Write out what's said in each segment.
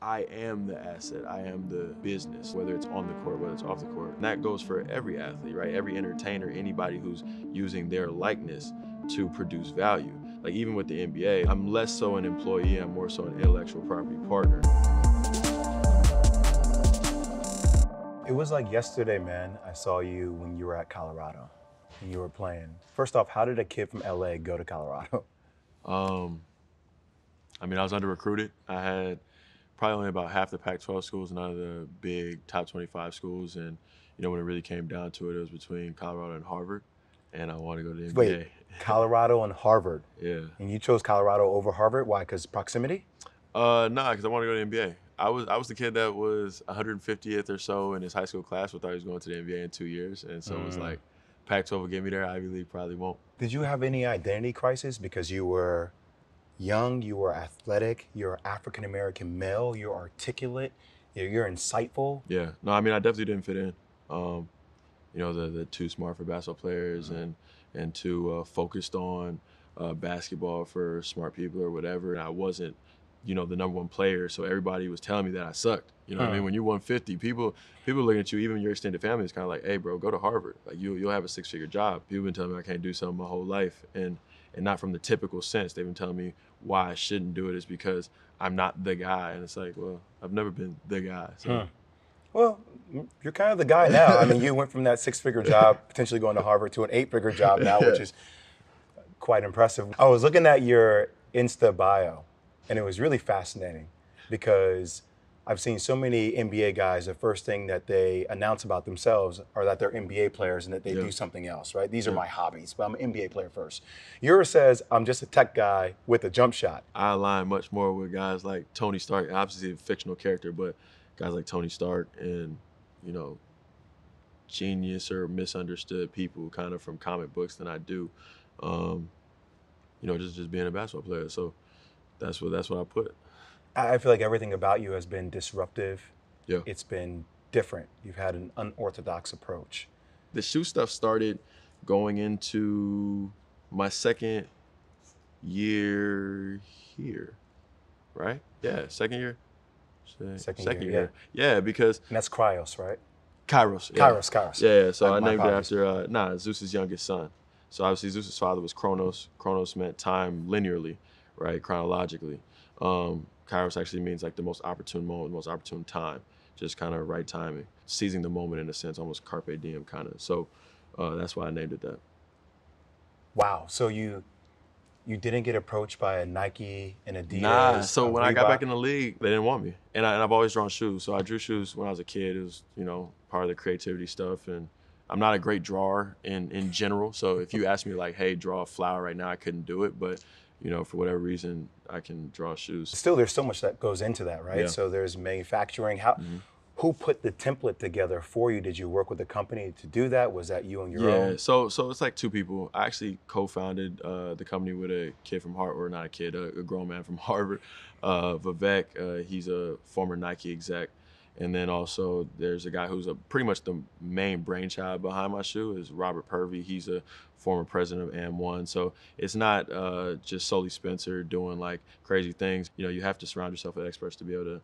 I am the asset. I am the business, whether it's on the court, whether it's off the court. And that goes for every athlete, right? Every entertainer, anybody who's using their likeness to produce value. Like even with the NBA, I'm less so an employee, I'm more so an intellectual property partner. It was like yesterday, man, I saw you when you were at Colorado and you were playing. First off, how did a kid from LA go to Colorado? I mean, I was under recruited. I had probably only about half the Pac-12 schools, none of the big top 25 schools. And, you know, when it really came down to it was between Colorado and Harvard. And I wanted to go to the NBA. Wait, Colorado and Harvard. Yeah. And you chose Colorado over Harvard? Why, because proximity? Nah, because I wanted to go to the NBA. I was the kid that was 150th or so in his high school class, but thought he was going to the NBA in 2 years. And so it was like, Pac-12 will get me there, Ivy League probably won't. Did you have any identity crisis because you were young, you were athletic, you're African-American male, you're articulate, you're insightful? Yeah, no, I mean, I definitely didn't fit in. You know, the too smart for basketball players and too focused on basketball for smart people or whatever. And I wasn't, you know, the #1 player, so everybody was telling me that I sucked. You know what I mean? When you're 150, people looking at you, even your extended family, is kind of like, hey, bro, go to Harvard. Like you'll have a 6-figure job. People been telling me I can't do something my whole life, and not from the typical sense. They've been telling me why I shouldn't do it is because I'm not the guy, and it's like, well, I've never been the guy. So. Well, you're kind of the guy now. I mean, you went from that 6-figure job, potentially going to Harvard, to an 8-figure job now, which is quite impressive. I was looking at your Insta bio, and it was really fascinating because I've seen so many NBA guys, the first thing that they announce about themselves are that they're NBA players and that they do something else, right? These are my hobbies, but I'm an NBA player first. Yours says, I'm just a tech guy with a jump shot. I align much more with guys like Tony Stark, obviously a fictional character, but guys like Tony Stark and, you know, genius or misunderstood people kind of from comic books than I do, you know, just being a basketball player. So that's what I put. I feel like everything about you has been disruptive. Yeah. It's been different. You've had an unorthodox approach. The shoe stuff started going into my second year here, right? Yeah, second year. Second year. Yeah, because And that's KIROS, right? KIROS. Yeah. KIROS. Yeah, so I My named apologies. it after Zeus's youngest son. So obviously Zeus's father was Chronos. Chronos meant time linearly, right, chronologically. Kairos actually means like the most opportune moment, the most opportune time, just kind of right timing, seizing the moment in a sense, almost carpe diem kind of. So that's why I named it that. Wow. So you didn't get approached by a Nike and Adidas? Nah, so when I got Reebok? back in the league, they didn't want me. And I've always drawn shoes. So I drew shoes when I was a kid. It was, you know, part of the creativity stuff. And I'm not a great drawer in general. So if you ask me like, hey, draw a flower right now, I couldn't do it. But, you know, for whatever reason, I can draw shoes. Still, there's so much that goes into that, right? Yeah. So there's manufacturing. Who put the template together for you? Did you work with a company to do that? Was that you on your own? Yeah, so it's like 2 people. I actually co-founded the company with a kid from Harvard, or not a kid, a grown man from Harvard, Vivek. He's a former Nike exec. And then also there's a guy who's pretty much the main brainchild behind my shoe is Robert Purvey. He's a former president of AM1. So it's not just solely Spencer doing like crazy things. You know, you have to surround yourself with experts to be able to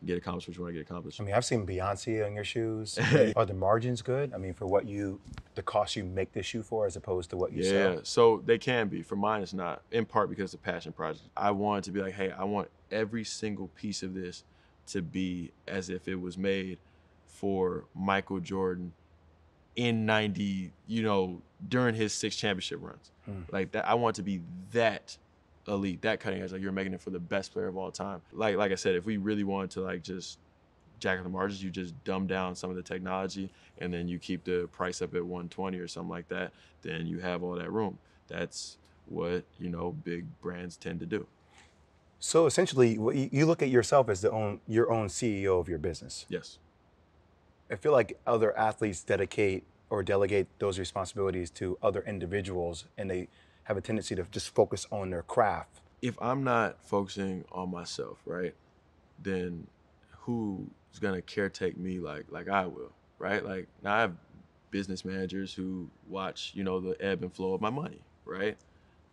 get accomplished what you want to get accomplished. I mean, I've seen Beyonce on your shoes. Are the margins good? I mean, for the cost you make this shoe for as opposed to what you sell? Yeah, so they can be. For mine, it's not, in part because it's a passion project. I wanted to be like, hey, I want every single piece of this to be as if it was made for Michael Jordan in 90, you know, during his 6 championship runs. Like that, I want to be that elite, that cutting edge. Like you're making it for the best player of all time. Like I said, if we really wanted to like just jack up the margins, you just dumb down some of the technology and then you keep the price up at 120 or something like that, then you have all that room. That's what, you know, big brands tend to do. So essentially, you look at yourself as your own CEO of your business. Yes. I feel like other athletes dedicate or delegate those responsibilities to other individuals, and they have a tendency to just focus on their craft. If I'm not focusing on myself, right, then who's gonna caretake me like I will, right? Like now I have business managers who watch, you know, the ebb and flow of my money, right?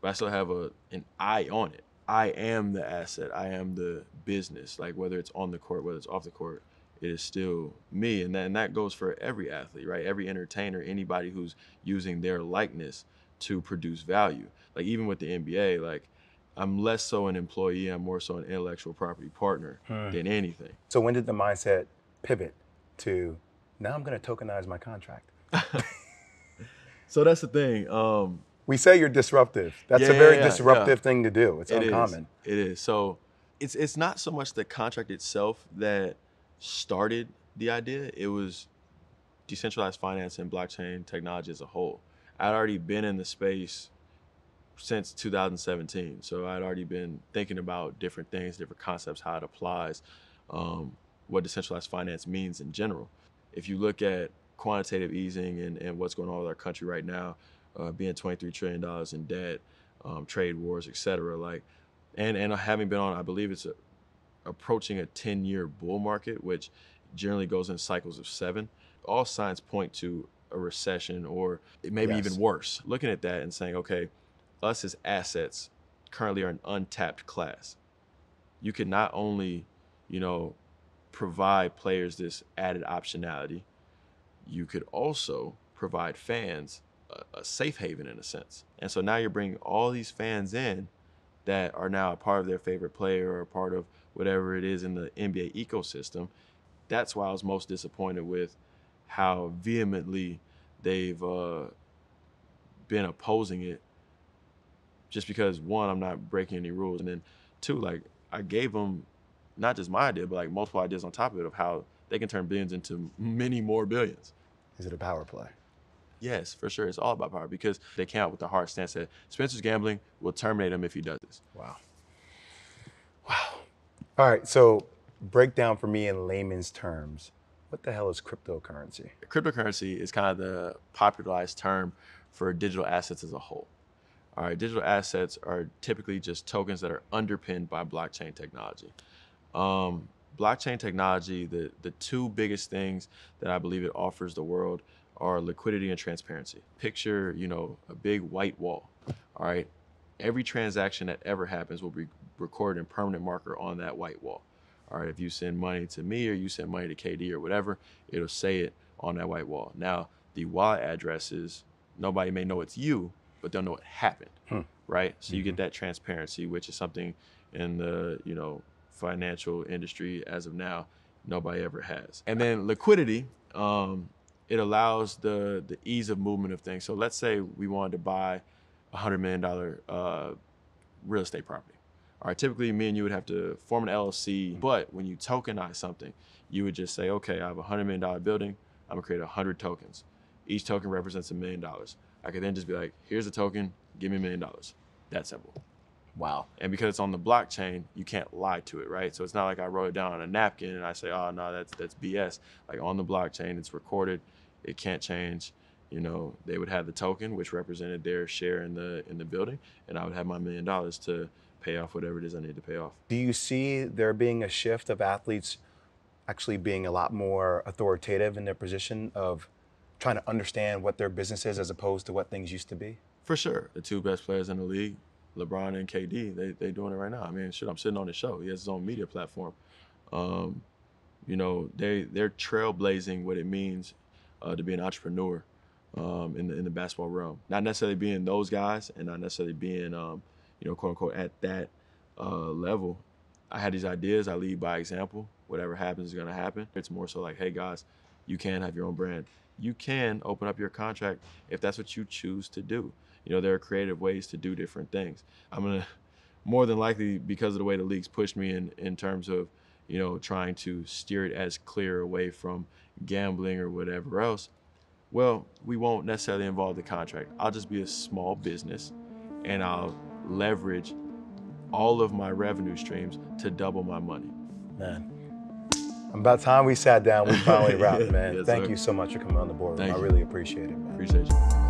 But I still have an eye on it. I am the asset. I am the business. Like whether it's on the court, whether it's off the court, it is still me. And that goes for every athlete, right? Every entertainer, anybody who's using their likeness to produce value. Like even with the NBA, like I'm less so an employee, I'm more so an intellectual property partner than anything. So when did the mindset pivot to, now I'm going to tokenize my contract? So that's the thing. We say you're disruptive. That's a very disruptive thing to do. It's uncommon. It is. So it's not so much the contract itself that started the idea. It was decentralized finance and blockchain technology as a whole. I'd already been in the space since 2017. So I'd already been thinking about different things, different concepts, how it applies, what decentralized finance means in general. If you look at quantitative easing and what's going on with our country right now, being $23 trillion in debt, trade wars, et cetera, like, and having been on, I believe it's approaching a 10-year bull market, which generally goes in cycles of 7. All signs point to a recession or maybe even worse. Looking at that and saying, okay, us as assets currently are an untapped class. You could not only, provide players this added optionality, you could also provide fans a safe haven in a sense. And so now you're bringing all these fans in that are now a part of their favorite player or a part of whatever it is in the NBA ecosystem. That's why I was most disappointed with how vehemently they've been opposing it, just because, one, I'm not breaking any rules, and then two, like, I gave them not just my idea, but like multiple ideas on top of it of how they can turn billions into many more billions. Is it a power play? Yes, for sure. It's all about power because they came out with the hard stance that Spencer's gambling will terminate him if he does this. Wow. All right, so break down for me in layman's terms, what the hell is cryptocurrency? Cryptocurrency is kind of the popularized term for digital assets as a whole. All right, digital assets are typically just tokens that are underpinned by blockchain technology. Blockchain technology, the two biggest things that I believe it offers the world are liquidity and transparency. Picture, a big white wall, all right? Every transaction that ever happens will be recorded in permanent marker on that white wall. All right, if you send money to me or you send money to KD or whatever, it'll say it on that white wall. Now, the wallet addresses, nobody may know it's you, but they'll know it happened, right? So you get that transparency, which is something in the, financial industry as of now, nobody ever has. And then liquidity, it allows the ease of movement of things. So let's say we wanted to buy a $100 million real estate property. All right, typically me and you would have to form an LLC, but when you tokenize something, you would just say, okay, I have a $100 million building, I'm gonna create 100 tokens. Each token represents $1 million. I could then just be like, here's a token, give me $1 million. That simple. Wow. And because it's on the blockchain, you can't lie to it, right? So it's not like I wrote it down on a napkin and I say, oh no, that's BS. Like on the blockchain, it's recorded, it can't change. They would have the token, which represented their share in the building, and I would have my $1 million to pay off whatever it is I need to pay off. Do you see there being a shift of athletes actually being a lot more authoritative in their position of trying to understand what their business is as opposed to what things used to be? For sure. The two best players in the league, LeBron and KD, they doing it right now. I mean, shit, I'm sitting on the show. He has his own media platform. They're trailblazing what it means to be an entrepreneur in the basketball realm. Not necessarily being those guys and not necessarily being, quote unquote, at that level. I had these ideas. I lead by example. Whatever happens is going to happen. It's more so like, hey guys, you can have your own brand. You can open up your contract if that's what you choose to do. There are creative ways to do different things. I'm going to, more than likely, because of the way the league's pushed me in terms of, trying to steer it as clear away from gambling or whatever else, well, we won't necessarily involve the contract. I'll just be a small business and I'll leverage all of my revenue streams to double my money. Man, about time we sat down, we finally wrapped, man. Yes, Thank sir. you so much for coming on the Boardroom. Thank I you. really appreciate it, man. Appreciate you.